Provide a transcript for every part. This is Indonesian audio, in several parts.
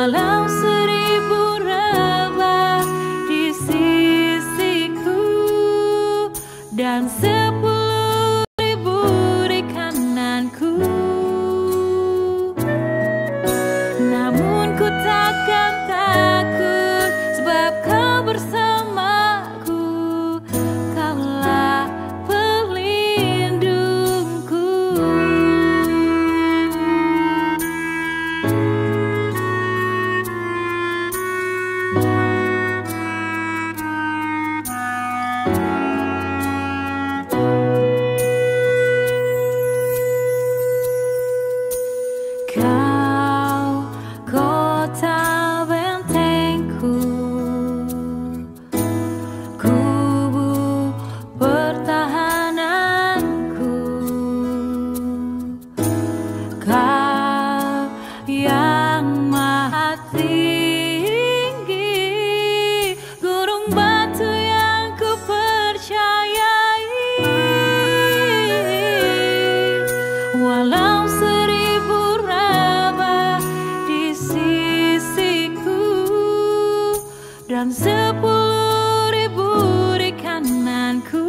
Walau 1000 rebah di sisiku dan 10.000 di kananku, namun ku takkan takut sebab kau bersamaku. Kaulah pelindungku. Kau kota bentengku, kubu pertahananku. Kau yang maha tinggi, gunung batu yang ku percayai. Walau 1000 rebah di sisiku dan 10.000 di kananku,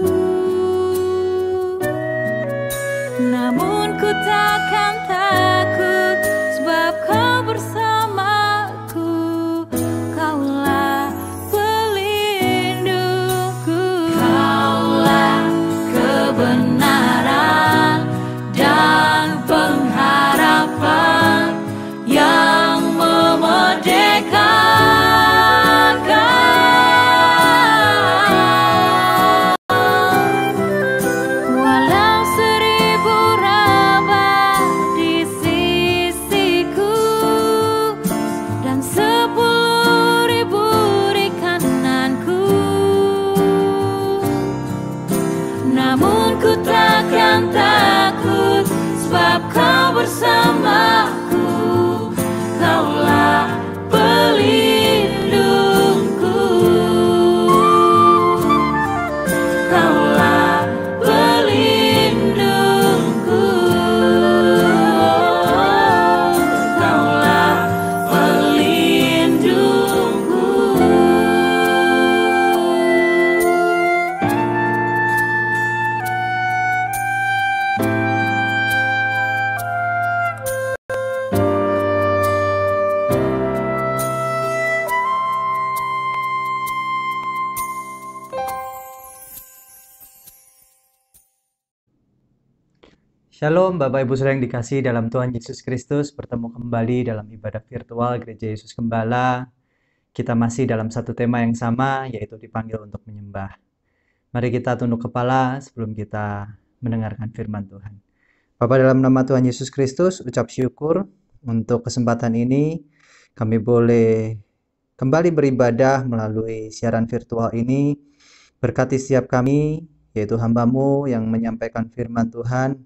namun ku takkan takut sebab kau bersamaku. Kaulah pelindungku. Kaulah kebenaran dan pengharapan yang memerdekakan. Walau 1000 rebah di sisiku dan 10.000 di kananku, namun ku takkan takut sebab kau bersamaku. Kaulah pelindungku. Kaulah pelindungku. Kaulah pelindungku. Shalom Bapak Ibu Saudara yang dikasihi dalam Tuhan Yesus Kristus, bertemu kembali dalam ibadah virtual Gereja Yesus Gembala. Kita masih dalam satu tema yang sama, yaitu dipanggil untuk menyembah. Mari kita tunduk kepala sebelum kita mendengarkan firman Tuhan. Bapa, dalam nama Tuhan Yesus Kristus, ucap syukur untuk kesempatan ini. Kami boleh kembali beribadah melalui siaran virtual ini. Berkati setiap kami, yaitu hamba-Mu yang menyampaikan firman Tuhan.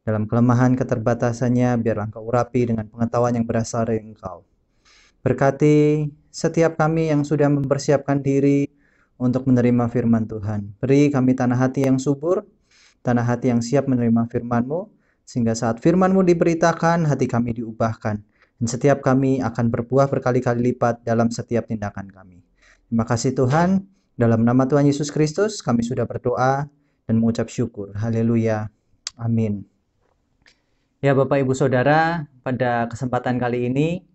Dalam kelemahan keterbatasannya, biarlah Engkau urapi dengan pengetahuan yang berasal dari Engkau. Berkati setiap kami yang sudah mempersiapkan diri untuk menerima firman Tuhan. Beri kami tanah hati yang subur, tanah hati yang siap menerima firman-Mu, sehingga saat firman-Mu diberitakan, hati kami diubahkan. Dan setiap kami akan berbuah berkali-kali lipat dalam setiap tindakan kami. Terima kasih Tuhan, dalam nama Tuhan Yesus Kristus kami sudah berdoa dan mengucap syukur. Haleluya. Amin. Ya Bapak Ibu Saudara, pada kesempatan kali ini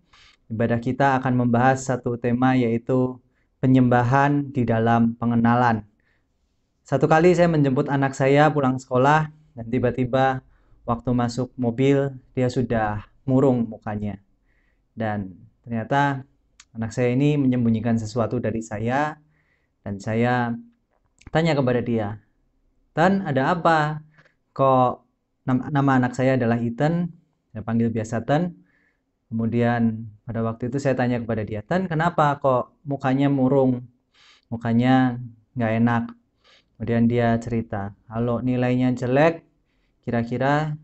ibadah kita akan membahas satu tema, yaitu penyembahan di dalam pengenalan. Satu kali saya menjemput anak saya pulang sekolah dan tiba-tiba waktu masuk mobil dia sudah murung mukanya. Dan ternyata anak saya ini menyembunyikan sesuatu dari saya dan saya tanya kepada dia, "Tan, ada apa? Kok nama anak saya adalah Ethan, saya panggil biasa Tan." Kemudian pada waktu itu saya tanya kepada dia, "Tan, kenapa kok mukanya murung? Mukanya nggak enak?" Kemudian dia cerita, "Kalau nilainya jelek, kira-kira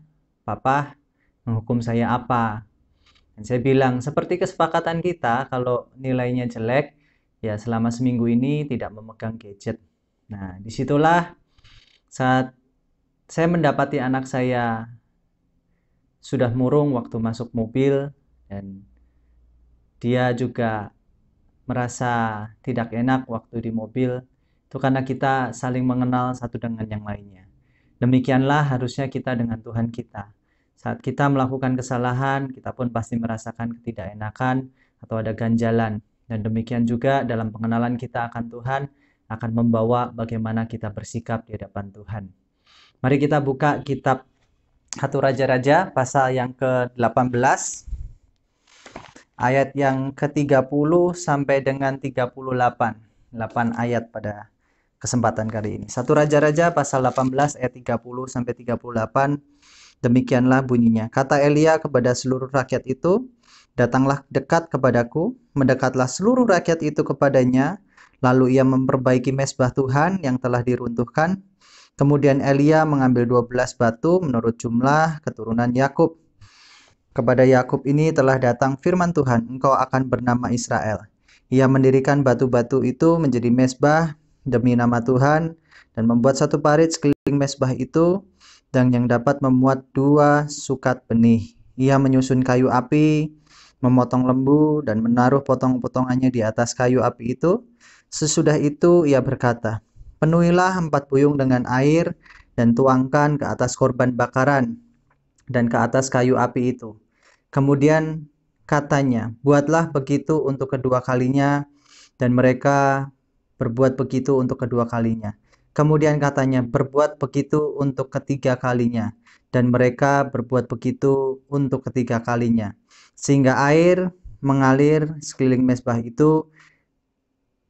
Papa menghukum saya apa?" Dan saya bilang, seperti kesepakatan kita, kalau nilainya jelek, ya selama seminggu ini tidak memegang gadget. Nah, disitulah saat saya mendapati anak saya sudah murung waktu masuk mobil, dan dia juga merasa tidak enak waktu di mobil, itu karena kita saling mengenal satu dengan yang lainnya. Demikianlah harusnya kita dengan Tuhan kita. Saat kita melakukan kesalahan, kita pun pasti merasakan ketidakenakan atau ada ganjalan. Dan demikian juga dalam pengenalan kita akan Tuhan akan membawa bagaimana kita bersikap di hadapan Tuhan. Mari kita buka kitab 1 Raja-Raja pasal yang ke-18 ayat yang ke-30 sampai dengan 38. 8 ayat pada kesempatan kali ini. 1 Raja-Raja pasal 18 ayat 30 sampai 38. Demikianlah bunyinya. Kata Elia kepada seluruh rakyat itu, datanglah dekat kepadaku, mendekatlah seluruh rakyat itu kepadanya, lalu ia memperbaiki mezbah Tuhan yang telah diruntuhkan. Kemudian Elia mengambil 12 batu menurut jumlah keturunan Yakub. Kepada Yakub ini telah datang firman Tuhan, engkau akan bernama Israel. Ia mendirikan batu-batu itu menjadi mezbah demi nama Tuhan dan membuat satu parit sekeliling mezbah itu dan yang dapat memuat 2 sukat benih. Ia menyusun kayu api, memotong lembu dan menaruh potong-potongannya di atas kayu api itu. Sesudah itu ia berkata, penuhilah 4 buyung dengan air dan tuangkan ke atas korban bakaran dan ke atas kayu api itu. Kemudian katanya, buatlah begitu untuk kedua kalinya, dan mereka berbuat begitu untuk kedua kalinya. Kemudian katanya, berbuat begitu untuk ketiga kalinya, dan mereka berbuat begitu untuk ketiga kalinya. Sehingga air mengalir sekeliling mezbah itu,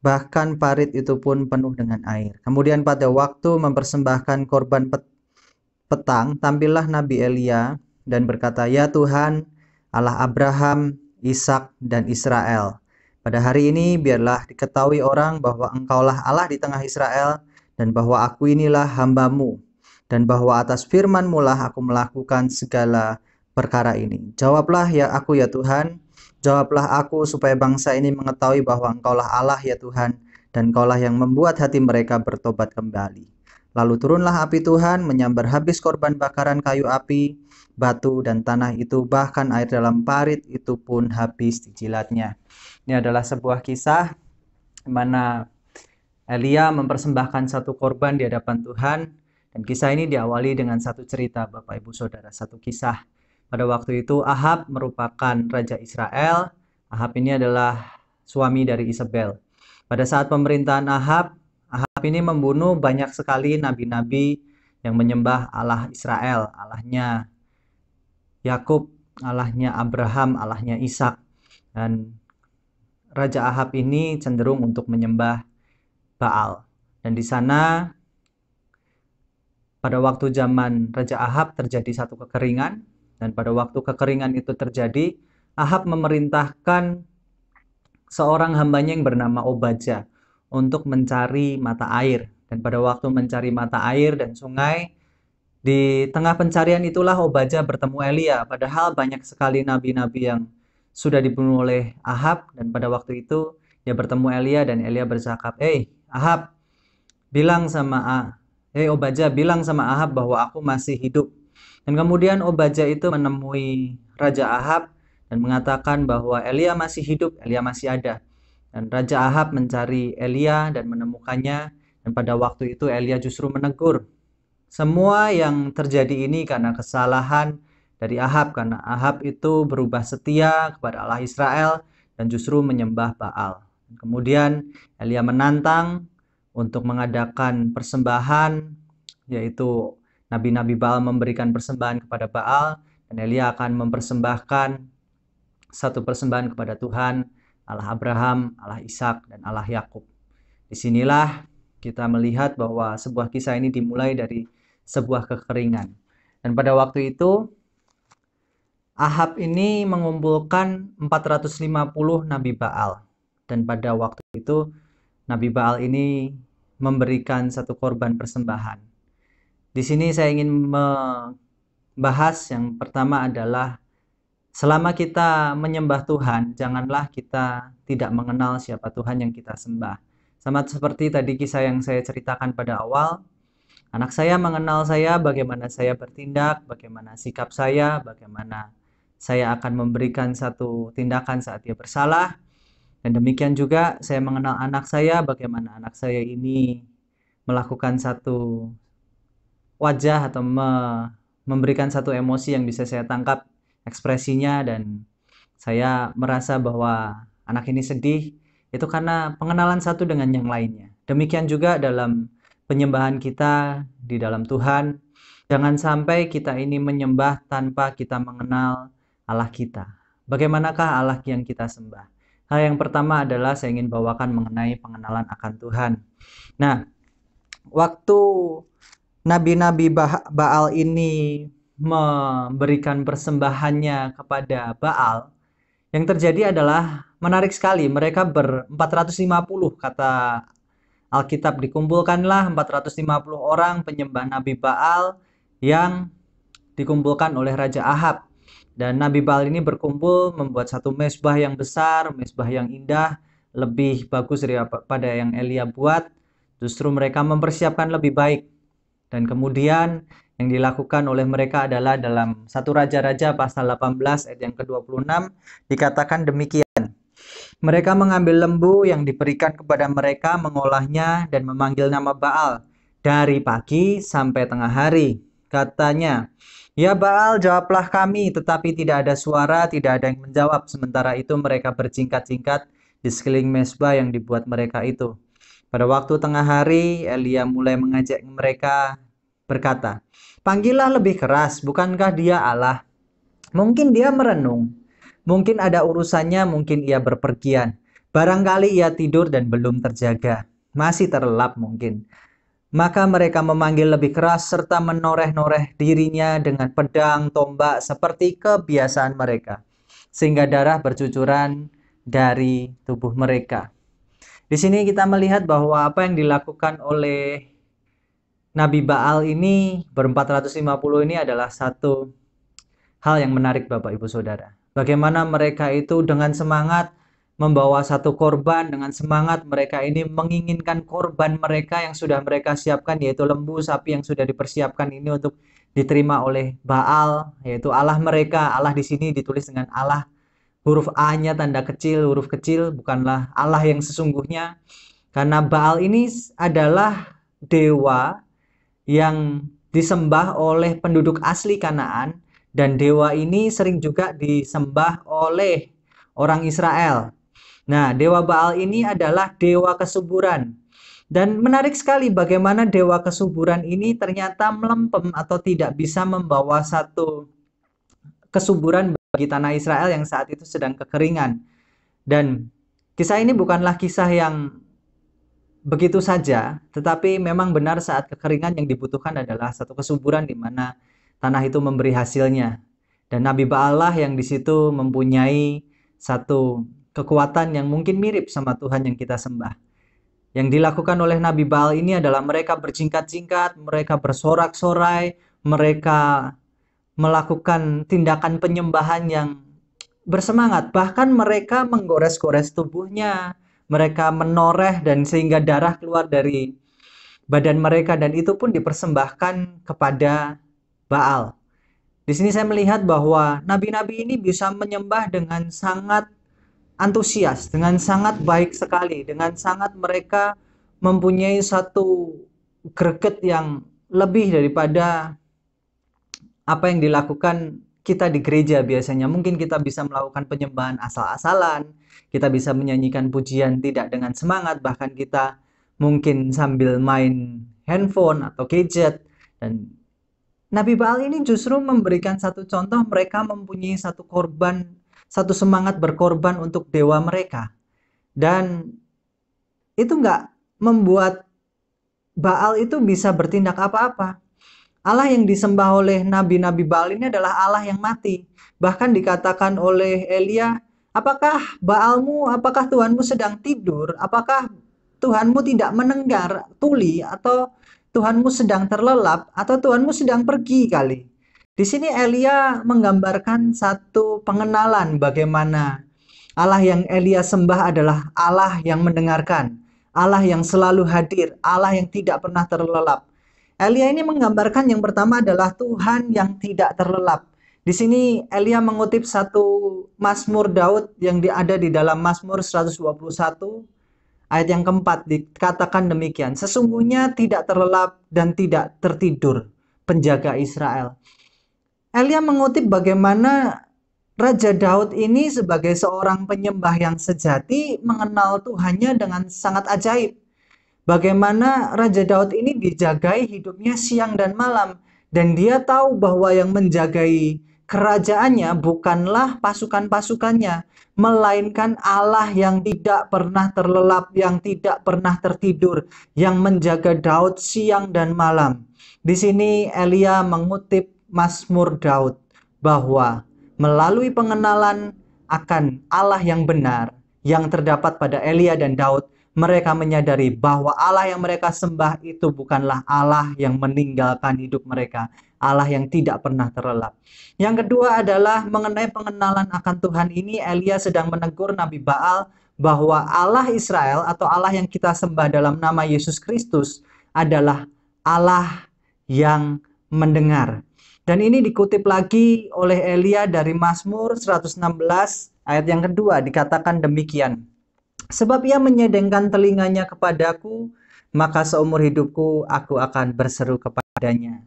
bahkan parit itu pun penuh dengan air. Kemudian pada waktu mempersembahkan korban petang, tampillah Nabi Elia dan berkata, ya Tuhan, Allah Abraham, Ishak, dan Israel. Pada hari ini biarlah diketahui orang bahwa engkaulah Allah di tengah Israel, dan bahwa aku inilah hambamu, dan bahwa atas firman-Mu lah aku melakukan segala perkara ini. Jawablah ya aku ya Tuhan, jawablah aku supaya bangsa ini mengetahui bahwa engkaulah Allah ya Tuhan, dan engkaulah yang membuat hati mereka bertobat kembali. Lalu turunlah api Tuhan menyambar habis korban bakaran kayu api, batu dan tanah itu, bahkan air dalam parit itu pun habis dijilatnya. Ini adalah sebuah kisah di mana Elia mempersembahkan satu korban di hadapan Tuhan, dan kisah ini diawali dengan satu cerita, Bapak Ibu Saudara, satu kisah. Pada waktu itu Ahab merupakan raja Israel. Ahab ini adalah suami dari Isabel. Pada saat pemerintahan Ahab ini membunuh banyak sekali nabi-nabi yang menyembah Allah Israel, Allahnya Yakub, Allahnya Abraham, Allahnya Ishak. Dan Raja Ahab ini cenderung untuk menyembah Baal. Dan di sana pada waktu zaman Raja Ahab terjadi satu kekeringan, dan pada waktu kekeringan itu terjadi, Ahab memerintahkan seorang hambanya yang bernama Obadja untuk mencari mata air. Dan pada waktu mencari mata air dan sungai, di tengah pencarian itulah Obadja bertemu Elia. Padahal banyak sekali nabi-nabi yang sudah dibunuh oleh Ahab, dan pada waktu itu dia bertemu Elia dan Elia bercakap, Ahab, Obadja bilang sama Ahab bahwa aku masih hidup. Dan kemudian Obadja itu menemui Raja Ahab dan mengatakan bahwa Elia masih hidup, Elia masih ada. Dan Raja Ahab mencari Elia dan menemukannya, dan pada waktu itu Elia justru menegur, semua yang terjadi ini karena kesalahan dari Ahab, karena Ahab itu berubah setia kepada Allah Israel dan justru menyembah Baal. Kemudian Elia menantang untuk mengadakan persembahan, yaitu nabi-nabi Baal memberikan persembahan kepada Baal, dan Elia akan mempersembahkan satu persembahan kepada Tuhan, Allah Abraham, Allah Ishak, dan Allah Yakub. Disinilah kita melihat bahwa sebuah kisah ini dimulai dari sebuah kekeringan. Dan pada waktu itu Ahab ini mengumpulkan 450 nabi Baal. Dan pada waktu itu Nabi Baal ini memberikan satu korban persembahan. Di sini saya ingin membahas yang pertama adalah selama kita menyembah Tuhan, janganlah kita tidak mengenal siapa Tuhan yang kita sembah. Sama seperti tadi kisah yang saya ceritakan pada awal, anak saya mengenal saya, bagaimana saya bertindak, bagaimana sikap saya, bagaimana saya akan memberikan satu tindakan saat dia bersalah. Dan demikian juga saya mengenal anak saya, bagaimana anak saya ini melakukan satu wajah atau memberikan satu emosi yang bisa saya tangkap ekspresinya, dan saya merasa bahwa anak ini sedih, itu karena pengenalan satu dengan yang lainnya. Demikian juga dalam penyembahan kita di dalam Tuhan. Jangan sampai kita ini menyembah tanpa kita mengenal Allah kita. Bagaimanakah Allah yang kita sembah? Hal yang pertama adalah saya ingin bawakan mengenai pengenalan akan Tuhan. Nah, waktu nabi-nabi Baal ini memberikan persembahannya kepada Baal, yang terjadi adalah menarik sekali. Mereka 450, kata Alkitab, dikumpulkanlah 450 orang penyembah Nabi Baal yang dikumpulkan oleh Raja Ahab. Dan Nabi Baal ini berkumpul membuat satu mezbah yang besar, mezbah yang indah, lebih bagus daripada yang Elia buat. Justru mereka mempersiapkan lebih baik. Dan kemudian yang dilakukan oleh mereka adalah dalam 1 Raja-Raja pasal 18 ayat yang ke-26 dikatakan demikian. Mereka mengambil lembu yang diberikan kepada mereka, mengolahnya dan memanggil nama Baal dari pagi sampai tengah hari. Katanya, "Ya Baal, jawablah kami." Tetapi tidak ada suara, tidak ada yang menjawab. Sementara itu mereka berjingkat-jingkat di sekeliling mezbah yang dibuat mereka itu. Pada waktu tengah hari, Elia mulai mengajak mereka, berkata, "Panggillah lebih keras, bukankah dia Allah? Mungkin dia merenung. Mungkin ada urusannya, mungkin ia berpergian. Barangkali ia tidur dan belum terjaga. Masih terlelap mungkin." Maka mereka memanggil lebih keras serta menoreh-noreh dirinya dengan pedang, tombak seperti kebiasaan mereka, sehingga darah bercucuran dari tubuh mereka. Di sini kita melihat bahwa apa yang dilakukan oleh Nabi Baal ini 450 ini adalah satu hal yang menarik, Bapak Ibu Saudara. Bagaimana mereka itu dengan semangat membawa satu korban, dengan semangat mereka ini menginginkan korban mereka yang sudah mereka siapkan, yaitu lembu, sapi yang sudah dipersiapkan ini untuk diterima oleh Baal, yaitu Allah mereka. Allah di sini ditulis dengan Allah, huruf A-nya tanda kecil, huruf kecil, bukanlah Allah yang sesungguhnya. Karena Baal ini adalah dewa yang disembah oleh penduduk asli Kanaan, dan dewa ini sering juga disembah oleh orang Israel. Nah, dewa Baal ini adalah dewa kesuburan. Dan menarik sekali bagaimana dewa kesuburan ini ternyata melempem atau tidak bisa membawa satu kesuburan bagi tanah Israel yang saat itu sedang kekeringan. Dan kisah ini bukanlah kisah yang begitu saja, tetapi memang benar saat kekeringan yang dibutuhkan adalah satu kesuburan di mana tanah itu memberi hasilnya. Dan Nabi Baal lah yang di situ mempunyai satu kekuatan yang mungkin mirip sama Tuhan yang kita sembah. Yang dilakukan oleh Nabi Baal ini adalah mereka berjingkat-jingkat, mereka bersorak-sorai, mereka melakukan tindakan penyembahan yang bersemangat. Bahkan mereka menggores-gores tubuhnya, mereka menoreh dan sehingga darah keluar dari badan mereka, dan itu pun dipersembahkan kepada Baal. Di sini saya melihat bahwa nabi-nabi ini bisa menyembah dengan sangat antusias, dengan sangat baik sekali, dengan sangat mereka mempunyai satu greget yang lebih daripada apa yang dilakukan kita di gereja biasanya. Mungkin kita bisa melakukan penyembahan asal-asalan, kita bisa menyanyikan pujian tidak dengan semangat, bahkan kita mungkin sambil main handphone atau gadget. Dan Nabi Baal ini justru memberikan satu contoh, mereka mempunyai satu korban, satu semangat berkorban untuk dewa mereka. Dan itu nggak membuat Baal itu bisa bertindak apa-apa. Allah yang disembah oleh nabi-nabi Baal ini adalah Allah yang mati. Bahkan dikatakan oleh Elia, "Apakah Baalmu, apakah Tuhanmu sedang tidur? Apakah Tuhanmu tidak mendengar tuli? Atau Tuhanmu sedang terlelap? Atau Tuhanmu sedang pergi kali?" Di sini Elia menggambarkan satu pengenalan bagaimana Allah yang Elia sembah adalah Allah yang mendengarkan, Allah yang selalu hadir, Allah yang tidak pernah terlelap. Elia ini menggambarkan yang pertama adalah Tuhan yang tidak terlelap. Di sini Elia mengutip satu Mazmur Daud yang ada di dalam Mazmur 121 ayat yang keempat, dikatakan demikian, sesungguhnya tidak terlelap dan tidak tertidur penjaga Israel. Elia mengutip bagaimana Raja Daud ini sebagai seorang penyembah yang sejati mengenal Tuhannya dengan sangat ajaib. Bagaimana Raja Daud ini dijagai hidupnya siang dan malam, dan dia tahu bahwa yang menjagai kerajaannya bukanlah pasukan-pasukannya, melainkan Allah yang tidak pernah terlelap, yang tidak pernah tertidur, yang menjaga Daud siang dan malam. Di sini Elia mengutip Mazmur Daud bahwa melalui pengenalan akan Allah yang benar yang terdapat pada Elia dan Daud, mereka menyadari bahwa Allah yang mereka sembah itu bukanlah Allah yang meninggalkan hidup mereka, Allah yang tidak pernah terlelap. Yang kedua adalah mengenai pengenalan akan Tuhan ini, Elia sedang menegur Nabi Baal bahwa Allah Israel atau Allah yang kita sembah dalam nama Yesus Kristus adalah Allah yang mendengar. Dan ini dikutip lagi oleh Elia dari Mazmur 116 ayat yang kedua, dikatakan demikian. Sebab ia menyedengkan telinganya kepadaku, maka seumur hidupku aku akan berseru kepadanya.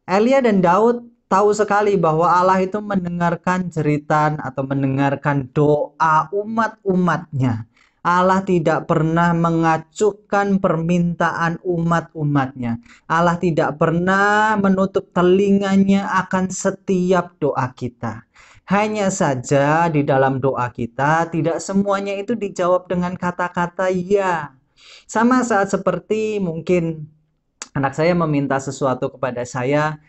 Elia dan Daud tahu sekali bahwa Allah itu mendengarkan jeritan atau mendengarkan doa umat-umatnya. Allah tidak pernah mengacuhkan permintaan umat-umatnya. Allah tidak pernah menutup telinganya akan setiap doa kita. Hanya saja di dalam doa kita tidak semuanya itu dijawab dengan kata-kata ya. Sama saat seperti mungkin anak saya meminta sesuatu kepada saya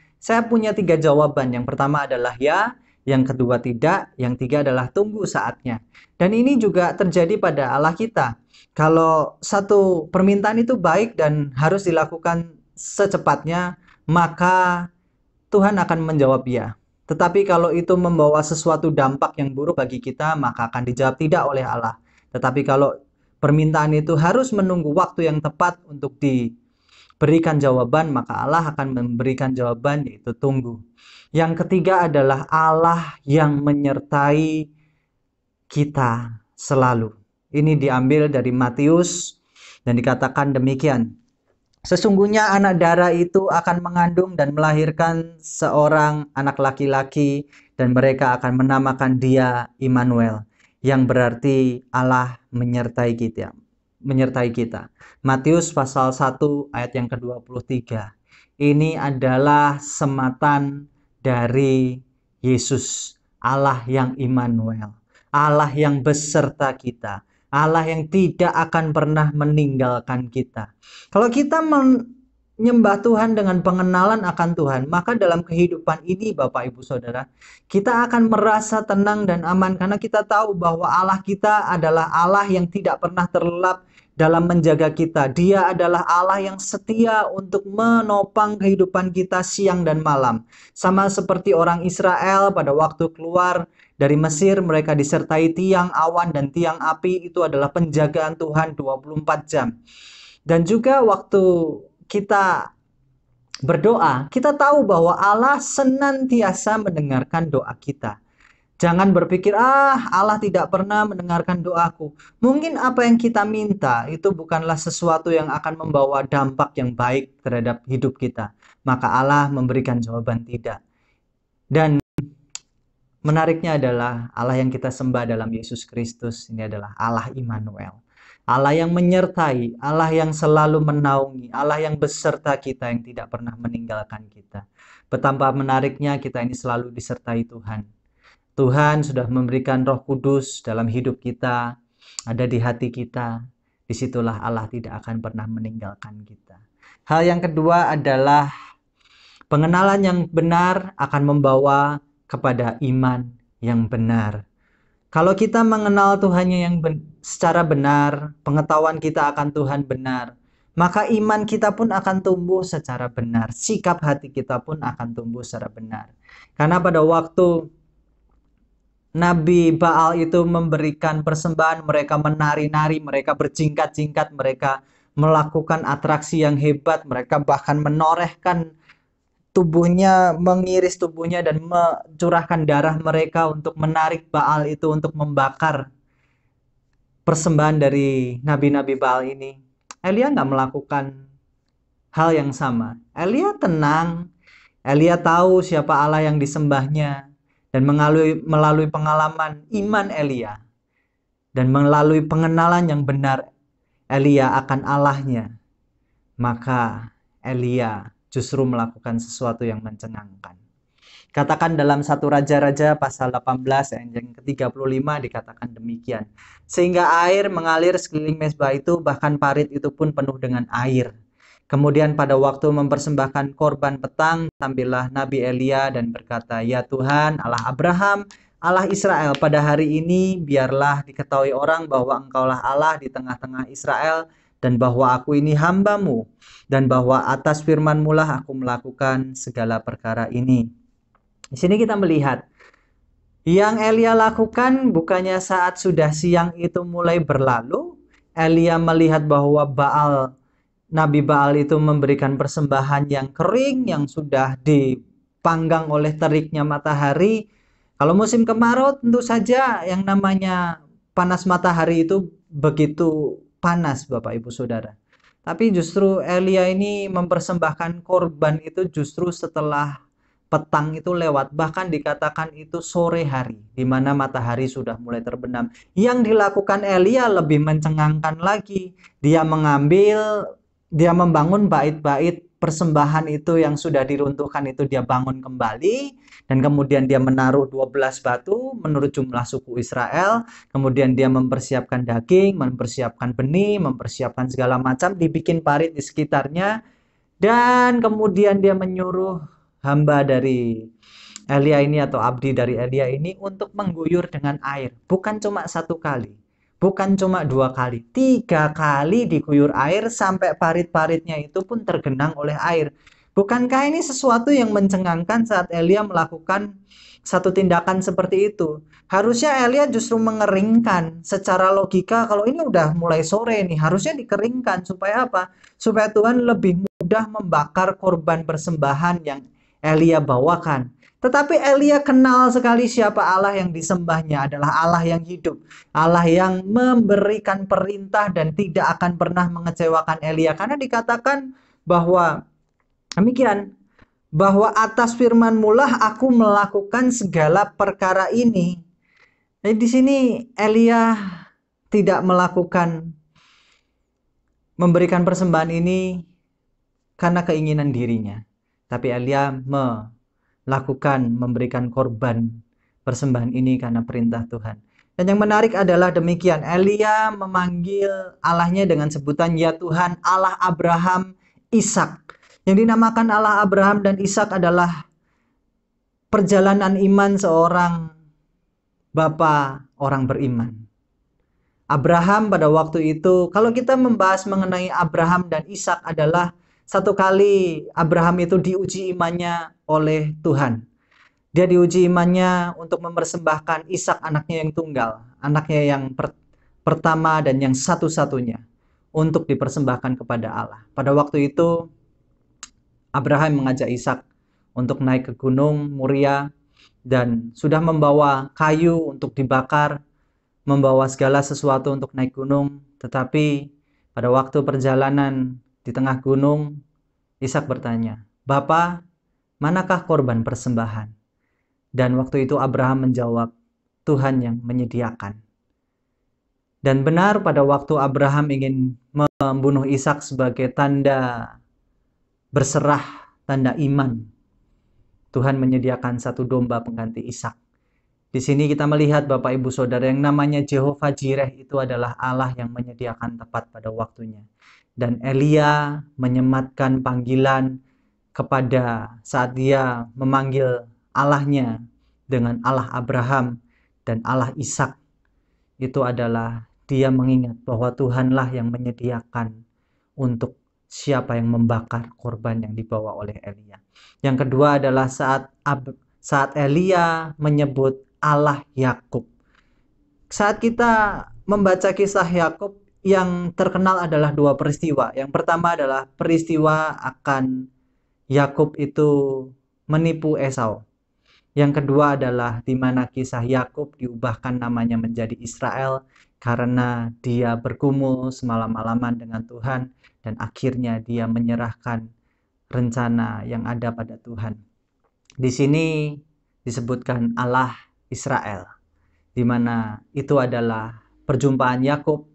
punya 3 jawaban. Yang pertama adalah ya, yang kedua tidak, yang tiga adalah tunggu saatnya. Dan ini juga terjadi pada Allah kita. Kalau satu permintaan itu baik dan harus dilakukan secepatnya, maka Tuhan akan menjawab ya. Tetapi kalau itu membawa sesuatu dampak yang buruk bagi kita, maka akan dijawab tidak oleh Allah. Tetapi kalau permintaan itu harus menunggu waktu yang tepat untuk diberikan jawaban, maka Allah akan memberikan jawaban, yaitu tunggu. Yang ketiga adalah Allah yang menyertai kita selalu. Ini diambil dari Matius dan dikatakan demikian. Sesungguhnya anak darah itu akan mengandung dan melahirkan seorang anak laki-laki, dan mereka akan menamakan dia Immanuel, yang berarti Allah menyertai kita. Matius pasal 1 ayat yang ke-23. Ini adalah sematan dari Yesus, Allah yang Immanuel, Allah yang beserta kita, Allah yang tidak akan pernah meninggalkan kita. Kalau kita menyembah Tuhan dengan pengenalan akan Tuhan, maka dalam kehidupan ini Bapak Ibu Saudara, kita akan merasa tenang dan aman karena kita tahu bahwa Allah kita adalah Allah yang tidak pernah terlelap dalam menjaga kita. Dia adalah Allah yang setia untuk menopang kehidupan kita siang dan malam. Sama seperti orang Israel pada waktu keluar dari Mesir, mereka disertai tiang awan dan tiang api, itu adalah penjagaan Tuhan 24 jam. Dan juga waktu kita berdoa, kita tahu bahwa Allah senantiasa mendengarkan doa kita. Jangan berpikir, Allah tidak pernah mendengarkan doaku. Mungkin apa yang kita minta itu bukanlah sesuatu yang akan membawa dampak yang baik terhadap hidup kita. Maka Allah memberikan jawaban tidak. Dan menariknya adalah Allah yang kita sembah dalam Yesus Kristus ini adalah Allah Immanuel. Allah yang menyertai, Allah yang selalu menaungi, Allah yang beserta kita, yang tidak pernah meninggalkan kita. Betapa menariknya kita ini selalu disertai Tuhan. Tuhan sudah memberikan Roh Kudus dalam hidup kita, ada di hati kita. Disitulah Allah tidak akan pernah meninggalkan kita. Hal yang kedua adalah pengenalan yang benar akan membawa kepada iman yang benar. Kalau kita mengenal Tuhannya yang secara benar, pengetahuan kita akan Tuhan benar, maka iman kita pun akan tumbuh secara benar. Sikap hati kita pun akan tumbuh secara benar. Karena pada waktu Nabi Baal itu memberikan persembahan, mereka menari-nari, mereka berjingkat-jingkat, mereka melakukan atraksi yang hebat, mereka bahkan menorehkan tubuhnya, mengiris tubuhnya dan mencurahkan darah mereka untuk menarik Baal itu untuk membakar persembahan dari nabi-nabi Baal ini. Elia nggak melakukan hal yang sama. Elia tenang, Elia tahu siapa Allah yang disembahnya, dan melalui pengalaman iman Elia dan melalui pengenalan yang benar Elia akan Allahnya, maka Elia justru melakukan sesuatu yang mencengangkan. Katakan dalam 1 Raja-Raja pasal 18 ayat yang ke-35 dikatakan demikian. Sehingga air mengalir sekeliling mezbah itu, bahkan parit itu pun penuh dengan air. Kemudian pada waktu mempersembahkan korban petang, tampillah Nabi Elia dan berkata, "Ya Tuhan, Allah Abraham, Allah Israel, pada hari ini biarlah diketahui orang bahwa Engkaulah Allah di tengah-tengah Israel, dan bahwa aku ini hamba-Mu, dan bahwa atas firman-Mu lah aku melakukan segala perkara ini." Di sini kita melihat yang Elia lakukan bukannya saat sudah siang itu mulai berlalu, Elia melihat bahwa Nabi Baal itu memberikan persembahan yang kering, yang sudah dipanggang oleh teriknya matahari. Kalau musim kemarau tentu saja yang namanya panas matahari itu begitu panas, Bapak Ibu Saudara. Tapi justru Elia ini mempersembahkan korban itu justru setelah petang itu lewat, bahkan dikatakan itu sore hari, di mana matahari sudah mulai terbenam. Yang dilakukan Elia lebih mencengangkan lagi. Dia membangun bait-bait persembahan itu yang sudah diruntuhkan itu dia bangun kembali, dan kemudian dia menaruh 12 batu menurut jumlah suku Israel. Kemudian dia mempersiapkan daging, mempersiapkan benih, mempersiapkan segala macam, dibikin parit di sekitarnya, dan kemudian dia menyuruh hamba dari Elia ini atau abdi dari Elia ini untuk mengguyur dengan air. Bukan cuma 1 kali, bukan cuma 2 kali, 3 kali diguyur air sampai parit-paritnya itu pun tergenang oleh air. Bukankah ini sesuatu yang mencengangkan saat Elia melakukan satu tindakan seperti itu? Harusnya Elia justru mengeringkan. Secara logika, kalau ini udah mulai sore nih, harusnya dikeringkan. Supaya apa? Supaya Tuhan lebih mudah membakar korban persembahan yang Elia bawakan. Tetapi Elia kenal sekali siapa Allah yang disembahnya adalah Allah yang hidup, Allah yang memberikan perintah dan tidak akan pernah mengecewakan Elia, karena dikatakan bahwa demikian, bahwa atas firman-Mu lah aku melakukan segala perkara ini. Jadi di sini Elia tidak memberikan persembahan ini karena keinginan dirinya, tapi Elia memberikan korban persembahan ini karena perintah Tuhan. Dan yang menarik adalah demikian, Elia memanggil Allahnya dengan sebutan "Ya Tuhan, Allah Abraham, Ishak." Yang dinamakan Allah Abraham dan Ishak adalah perjalanan iman seorang bapa orang beriman. Abraham pada waktu itu, kalau kita membahas mengenai Abraham dan Ishak, adalah satu kali Abraham itu diuji imannya oleh Tuhan. Dia diuji imannya untuk mempersembahkan Ishak, anaknya yang tunggal, anaknya yang pertama dan yang satu-satunya, untuk dipersembahkan kepada Allah. Pada waktu itu Abraham mengajak Ishak untuk naik ke gunung Moria dan sudah membawa kayu untuk dibakar, membawa segala sesuatu untuk naik gunung. Tetapi pada waktu perjalanan di tengah gunung, Ishak bertanya, "Bapa, manakah korban persembahan?" Dan waktu itu Abraham menjawab, "Tuhan yang menyediakan." Dan benar, pada waktu Abraham ingin membunuh Ishak sebagai tanda berserah, tanda iman, Tuhan menyediakan satu domba pengganti Ishak. Di sini kita melihat Bapak Ibu Saudara, yang namanya Jehovah Jireh itu adalah Allah yang menyediakan tepat pada waktunya. Dan Elia menyematkan panggilan kepada saat dia memanggil Allahnya dengan Allah Abraham dan Allah Ishak. Itu adalah dia mengingat bahwa Tuhanlah yang menyediakan untuk siapa yang membakar korban yang dibawa oleh Elia. Yang kedua adalah saat Elia menyebut Allah Yakub. Saat kita membaca kisah Yakub, yang terkenal adalah 2 peristiwa. Yang pertama adalah peristiwa akan Yakub itu menipu Esau. Yang kedua adalah di mana kisah Yakub diubahkan namanya menjadi Israel karena dia bergumul semalam-malaman dengan Tuhan dan akhirnya dia menyerahkan rencana yang ada pada Tuhan. Di sini disebutkan Allah Israel, di mana itu adalah perjumpaan Yakub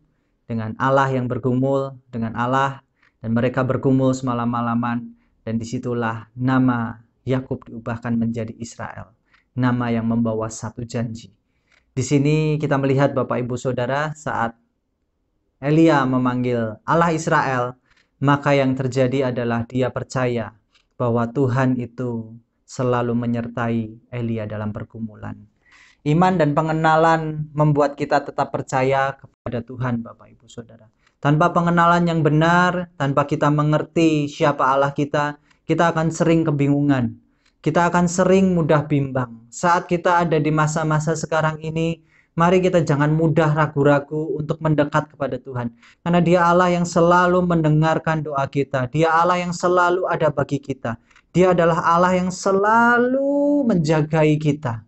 dengan Allah yang bergumul dengan Allah, dan mereka bergumul semalam-malaman, dan disitulah nama Yakub diubahkan menjadi Israel, nama yang membawa satu janji. Di sini kita melihat Bapak Ibu Saudara, saat Elia memanggil Allah Israel, maka yang terjadi adalah dia percaya bahwa Tuhan itu selalu menyertai Elia dalam pergumulan. Iman dan pengenalan membuat kita tetap percaya kepada Tuhan, Bapak Ibu Saudara. Tanpa pengenalan yang benar, tanpa kita mengerti siapa Allah kita akan sering kebingungan. Kita akan sering mudah bimbang. Saat kita ada di masa-masa sekarang ini, mari kita jangan mudah ragu-ragu untuk mendekat kepada Tuhan. Karena Dia Allah yang selalu mendengarkan doa kita. Dia Allah yang selalu ada bagi kita. Dia adalah Allah yang selalu menjagai kita.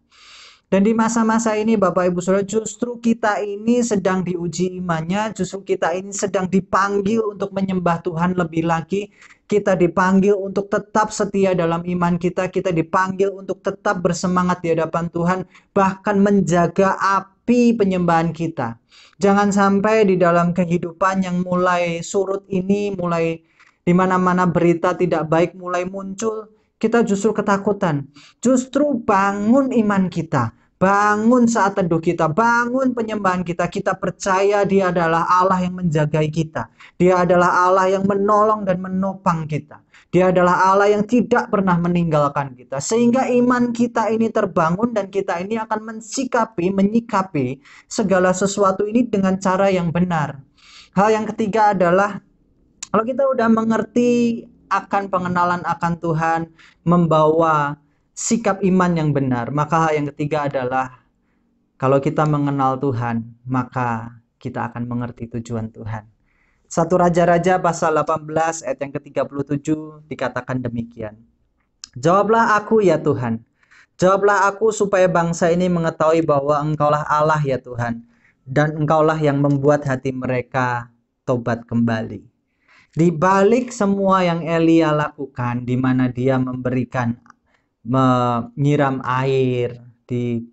Dan di masa-masa ini Bapak Ibu Saudara, justru kita ini sedang diuji imannya, justru kita ini sedang dipanggil untuk menyembah Tuhan lebih lagi. Kita dipanggil untuk tetap setia dalam iman kita dipanggil untuk tetap bersemangat di hadapan Tuhan, bahkan menjaga api penyembahan kita. Jangan sampai di dalam kehidupan yang mulai surut ini, mulai di mana-mana berita tidak baik mulai muncul, kita justru ketakutan. Justru bangun iman kita, bangun saat teduh kita, bangun penyembahan kita. Kita percaya Dia adalah Allah yang menjagai kita. Dia adalah Allah yang menolong dan menopang kita. Dia adalah Allah yang tidak pernah meninggalkan kita. Sehingga iman kita ini terbangun dan kita ini akan menyikapi segala sesuatu ini dengan cara yang benar. Hal yang ketiga adalah kalau kita udah mengerti akan pengenalan akan Tuhan, membawa sikap iman yang benar, maka hal yang ketiga adalah kalau kita mengenal Tuhan, maka kita akan mengerti tujuan Tuhan. 1 Raja-Raja pasal 18 ayat yang ke-37 dikatakan demikian. Jawablah aku ya Tuhan, jawablah aku supaya bangsa ini mengetahui bahwa Engkaulah Allah ya Tuhan, dan Engkaulah yang membuat hati mereka tobat kembali. Di balik semua yang Elia lakukan, di mana dia menyiram air di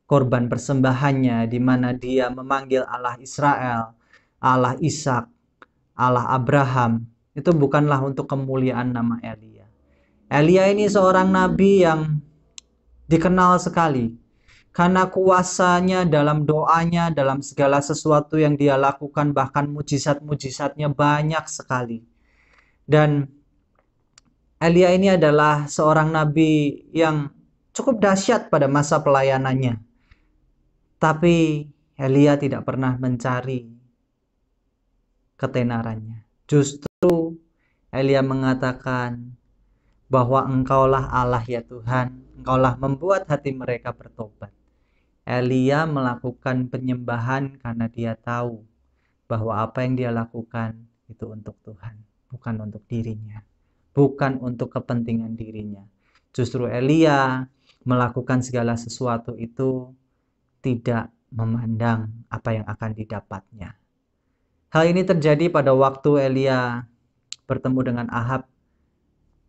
korban persembahannya, di mana dia memanggil Allah Israel, Allah Ishak, Allah Abraham, itu bukanlah untuk kemuliaan nama Elia. Elia ini seorang nabi yang dikenal sekali karena kuasanya dalam doanya, dalam segala sesuatu yang dia lakukan, bahkan mujizat-mujizatnya banyak sekali. Dan Elia ini adalah seorang nabi yang cukup dahsyat pada masa pelayanannya. Tapi Elia tidak pernah mencari ketenarannya. Justru Elia mengatakan bahwa Engkaulah Allah ya Tuhan, Engkaulah membuat hati mereka bertobat. Elia melakukan penyembahan karena dia tahu bahwa apa yang dia lakukan itu untuk Tuhan, bukan untuk dirinya, bukan untuk kepentingan dirinya. Justru Elia melakukan segala sesuatu itu tidak memandang apa yang akan didapatnya. Hal ini terjadi pada waktu Elia bertemu dengan Ahab.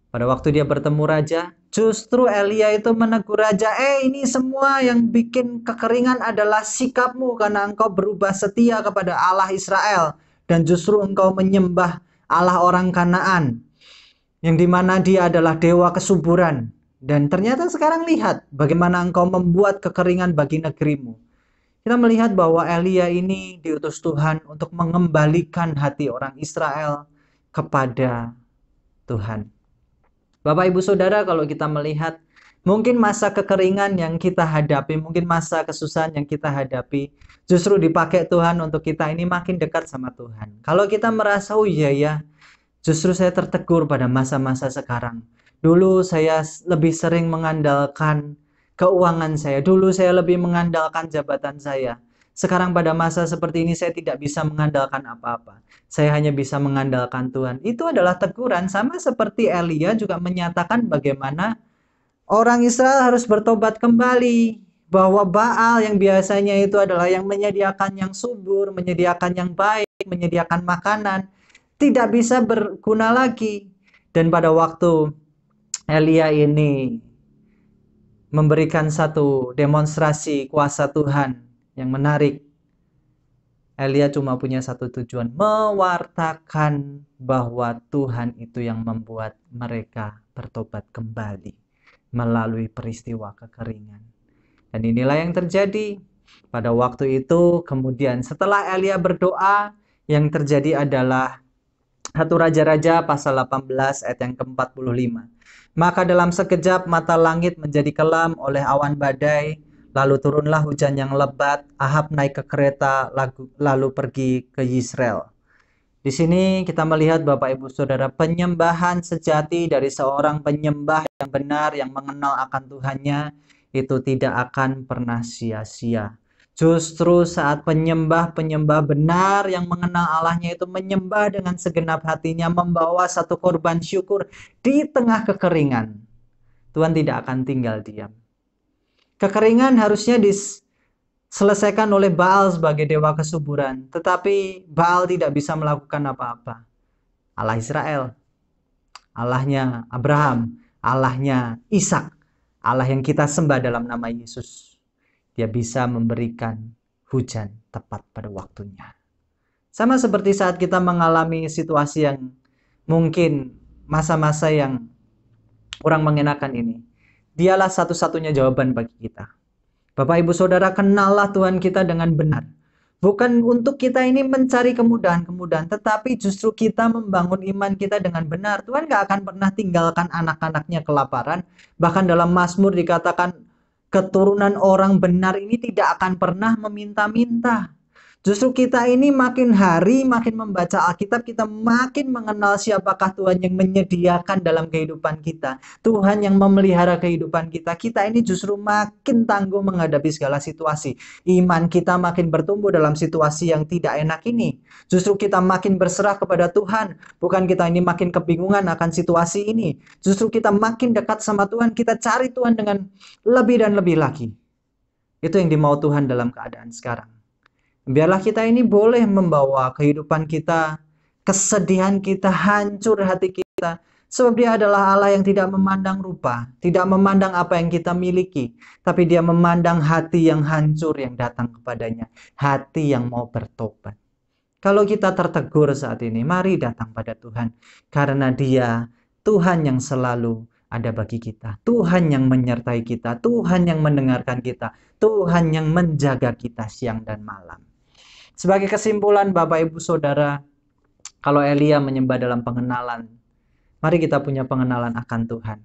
Pada waktu dia bertemu raja, justru Elia itu menegur raja, ini semua yang bikin kekeringan adalah sikapmu karena engkau berubah setia kepada Allah Israel dan justru engkau menyembah Allah orang Kanaan yang dimana dia adalah dewa kesuburan. Dan ternyata sekarang lihat bagaimana engkau membuat kekeringan bagi negerimu. Kita melihat bahwa Elia ini diutus Tuhan untuk mengembalikan hati orang Israel kepada Tuhan. Bapak Ibu Saudara, kalau kita melihat mungkin masa kekeringan yang kita hadapi, mungkin masa kesusahan yang kita hadapi, justru dipakai Tuhan untuk kita ini makin dekat sama Tuhan. Kalau kita merasa, oh iya ya, justru saya tertegur pada masa-masa sekarang. Dulu saya lebih sering mengandalkan keuangan saya. Dulu saya lebih mengandalkan jabatan saya. Sekarang pada masa seperti ini saya tidak bisa mengandalkan apa-apa. Saya hanya bisa mengandalkan Tuhan. Itu adalah teguran, sama seperti Elia juga menyatakan bagaimana orang Israel harus bertobat kembali. Bahwa Baal yang biasanya itu adalah yang menyediakan yang subur, menyediakan yang baik, menyediakan makanan, tidak bisa berguna lagi. Dan pada waktu Elia ini memberikan satu demonstrasi kuasa Tuhan yang menarik, Elia cuma punya satu tujuan, mewartakan bahwa Tuhan itu yang membuat mereka bertobat kembali melalui peristiwa kekeringan. Dan inilah yang terjadi pada waktu itu. Kemudian setelah Elia berdoa, yang terjadi adalah 1 Raja-Raja pasal 18 ayat yang ke-45. Maka dalam sekejap mata langit menjadi kelam oleh awan badai, lalu turunlah hujan yang lebat. Ahab naik ke kereta lalu pergi ke Yisrael. Di sini kita melihat Bapak Ibu Saudara, penyembahan sejati dari seorang penyembah yang benar, yang mengenal akan Tuhannya, itu tidak akan pernah sia-sia. Justru saat penyembah-penyembah benar yang mengenal Allahnya itu menyembah dengan segenap hatinya, membawa satu korban syukur di tengah kekeringan, Tuhan tidak akan tinggal diam. Kekeringan harusnya diselesaikan oleh Baal sebagai dewa kesuburan, tetapi Baal tidak bisa melakukan apa-apa. Allah Israel, Allahnya Abraham, Allahnya Ishak, Allah yang kita sembah dalam nama Yesus, Dia bisa memberikan hujan tepat pada waktunya. Sama seperti saat kita mengalami situasi yang mungkin masa-masa yang kurang mengenakan ini, Dialah satu-satunya jawaban bagi kita. Bapak Ibu Saudara, kenallah Tuhan kita dengan benar. Bukan untuk kita ini mencari kemudahan-kemudahan, tetapi justru kita membangun iman kita dengan benar. Tuhan gak akan pernah tinggalkan anak-anaknya kelaparan. Bahkan dalam Mazmur dikatakan, keturunan orang benar ini tidak akan pernah meminta-minta. Justru kita ini makin hari makin membaca Alkitab, kita makin mengenal siapakah Tuhan yang menyediakan dalam kehidupan kita, Tuhan yang memelihara kehidupan kita. Kita ini justru makin tangguh menghadapi segala situasi. Iman kita makin bertumbuh dalam situasi yang tidak enak ini. Justru kita makin berserah kepada Tuhan. Bukan kita ini makin kebingungan akan situasi ini. Justru kita makin dekat sama Tuhan, kita cari Tuhan dengan lebih dan lebih lagi. Itu yang dimau Tuhan dalam keadaan sekarang. Biarlah kita ini boleh membawa kehidupan kita, kesedihan kita, hancur hati kita. Sebab Dia adalah Allah yang tidak memandang rupa, tidak memandang apa yang kita miliki, tapi Dia memandang hati yang hancur yang datang kepadanya, hati yang mau bertobat. Kalau kita tertegur saat ini, mari datang pada Tuhan, karena Dia Tuhan yang selalu ada bagi kita, Tuhan yang menyertai kita, Tuhan yang mendengarkan kita, Tuhan yang menjaga kita siang dan malam. Sebagai kesimpulan Bapak Ibu Saudara, kalau Elia menyembah dalam pengenalan, mari kita punya pengenalan akan Tuhan.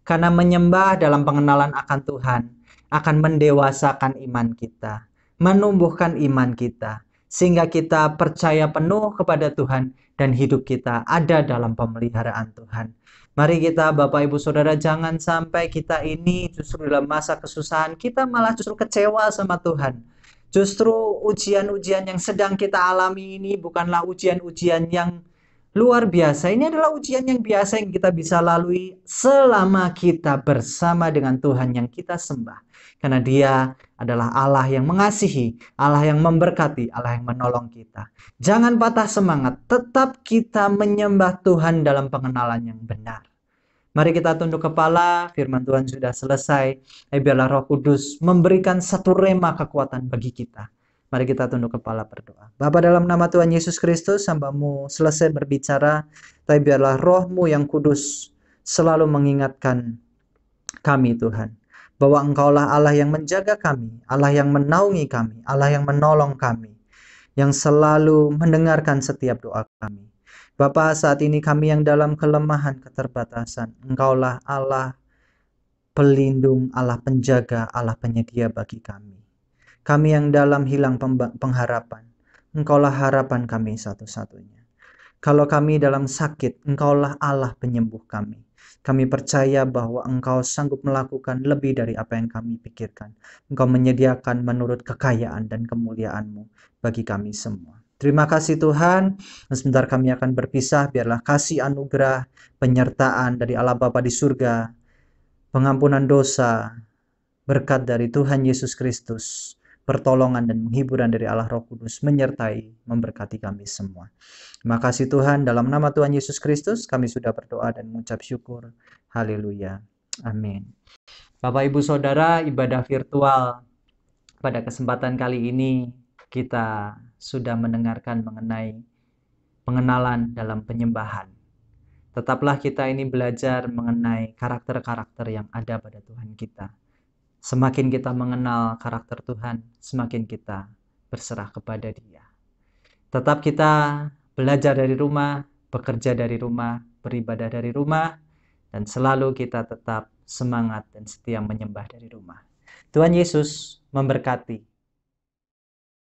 Karena menyembah dalam pengenalan akan Tuhan akan mendewasakan iman kita, menumbuhkan iman kita, sehingga kita percaya penuh kepada Tuhan dan hidup kita ada dalam pemeliharaan Tuhan. Mari kita Bapak Ibu Saudara, jangan sampai kita ini justru dalam masa kesusahan kita malah justru kecewa sama Tuhan. Justru ujian-ujian yang sedang kita alami ini bukanlah ujian-ujian yang luar biasa. Ini adalah ujian yang biasa yang kita bisa lalui selama kita bersama dengan Tuhan yang kita sembah. Karena Dia adalah Allah yang mengasihi, Allah yang memberkati, Allah yang menolong kita. Jangan patah semangat, tetap kita menyembah Tuhan dalam pengenalan yang benar. Mari kita tunduk kepala, firman Tuhan sudah selesai. Biarlah Roh Kudus memberikan satu rema kekuatan bagi kita. Mari kita tunduk kepala berdoa. Bapa, dalam nama Tuhan Yesus Kristus, hamba-Mu selesai berbicara, tapi biarlah Roh-Mu yang kudus selalu mengingatkan kami Tuhan, bahwa Engkaulah Allah yang menjaga kami, Allah yang menaungi kami, Allah yang menolong kami, yang selalu mendengarkan setiap doa kami. Bapa, saat ini kami yang dalam kelemahan keterbatasan, Engkaulah Allah pelindung, Allah penjaga, Allah penyedia bagi kami. Kami yang dalam hilang pengharapan, Engkaulah harapan kami satu-satunya. Kalau kami dalam sakit, Engkaulah Allah penyembuh kami. Kami percaya bahwa Engkau sanggup melakukan lebih dari apa yang kami pikirkan. Engkau menyediakan menurut kekayaan dan kemuliaan-Mu bagi kami semua. Terima kasih Tuhan. Sebentar kami akan berpisah, biarlah kasih anugerah, penyertaan dari Allah Bapa di surga, pengampunan dosa, berkat dari Tuhan Yesus Kristus, pertolongan dan penghiburan dari Allah Roh Kudus menyertai, memberkati kami semua. Terima kasih Tuhan, dalam nama Tuhan Yesus Kristus kami sudah berdoa dan mengucap syukur. Haleluya. Amin. Bapak Ibu Saudara, ibadah virtual pada kesempatan kali ini kita sudah mendengarkan mengenai pengenalan dalam penyembahan. Tetaplah kita ini belajar mengenai karakter-karakter yang ada pada Tuhan kita. Semakin kita mengenal karakter Tuhan, semakin kita berserah kepada Dia. Tetap kita belajar dari rumah, bekerja dari rumah, beribadah dari rumah, dan selalu kita tetap semangat dan setia menyembah dari rumah. Tuhan Yesus memberkati.